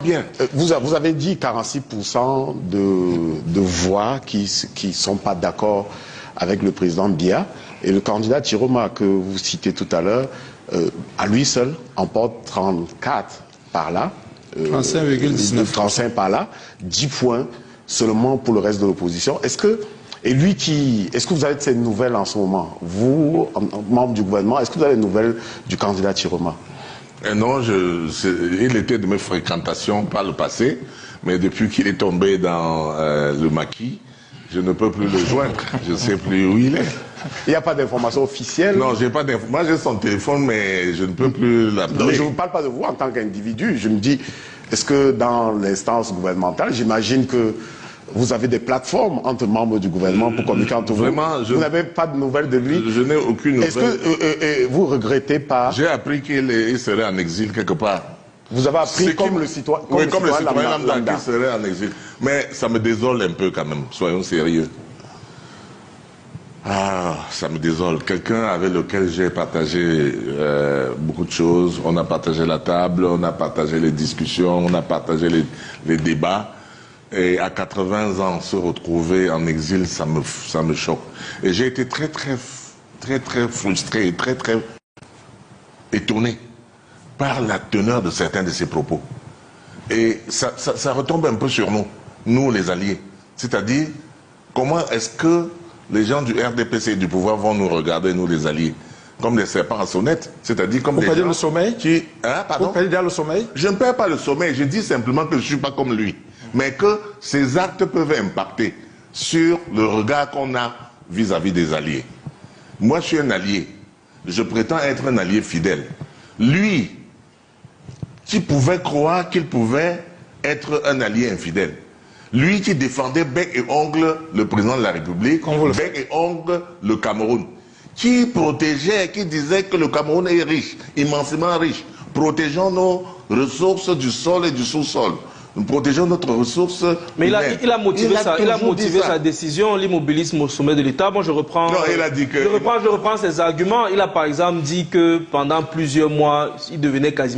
Bien, vous avez dit 46% de voix qui ne sont pas d'accord avec le président Biya. Et le candidat Chiroma que vous citez tout à l'heure, à lui seul, emporte 34 par là. 35,19. 35 par là, 10 points seulement pour le reste de l'opposition. Est-ce que vous avez de ces nouvelles en ce moment? Vous, membre du gouvernement, est-ce que vous avez des nouvelles du candidat Chiroma? Non, il était de mes fréquentations par le passé, mais depuis qu'il est tombé dans le maquis, je ne peux plus le joindre. Je ne sais plus où il est. Il n'y a pas d'information officielle? Non, j'ai pas d'information. Moi, j'ai son téléphone, mais je ne peux plus l'appeler. Je ne vous parle pas de vous en tant qu'individu. Je me dis, est-ce que dans l'instance gouvernementale, j'imagine que vous avez des plateformes entre membres du gouvernement pour communiquer entre vous. Vraiment, vous n'avez pas de nouvelles de lui? Je n'ai aucune nouvelle. Est-ce que vous regrettez pas? J'ai appris qu'il serait en exil quelque part. Vous avez appris comme le citoyen lambda qui serait en exil. Mais ça me désole un peu quand même, soyons sérieux. Ah, ça me désole. Quelqu'un avec lequel j'ai partagé beaucoup de choses. On a partagé la table, on a partagé les discussions, on a partagé les débats. Et à 80 ans, se retrouver en exil, ça me choque. Et j'ai été très frustré, très étonné par la teneur de certains de ses propos. Et ça retombe un peu sur nous les alliés. C'est-à-dire, comment est-ce que les gens du RDPC et du pouvoir vont nous regarder, nous les alliés, comme des serpents à sonnette? C'est-à-dire comme des gens... Vous le sommeil qui... Hein, pardon? Vous perdez le sommeil? Je ne perds pas le sommeil, je dis simplement que je ne suis pas comme lui. Mais que ces actes peuvent impacter sur le regard qu'on a vis-à-vis des alliés. Moi, je suis un allié. Je prétends être un allié fidèle. Lui, qui pouvait croire qu'il pouvait être un allié infidèle. Lui qui défendait bec et ongle le président de la République, bec et ongle le Cameroun. Qui protégeait, qui disait que le Cameroun est riche, immensément riche. Protégeons nos ressources du sol et du sous-sol. Nous protégeons notre ressource. Mais il a motivé sa décision, l'immobilisme au sommet de l'État. Moi, je reprends. Non, il a dit que. Je reprends ses arguments. Il a par exemple dit que pendant plusieurs mois, il devenait quasiment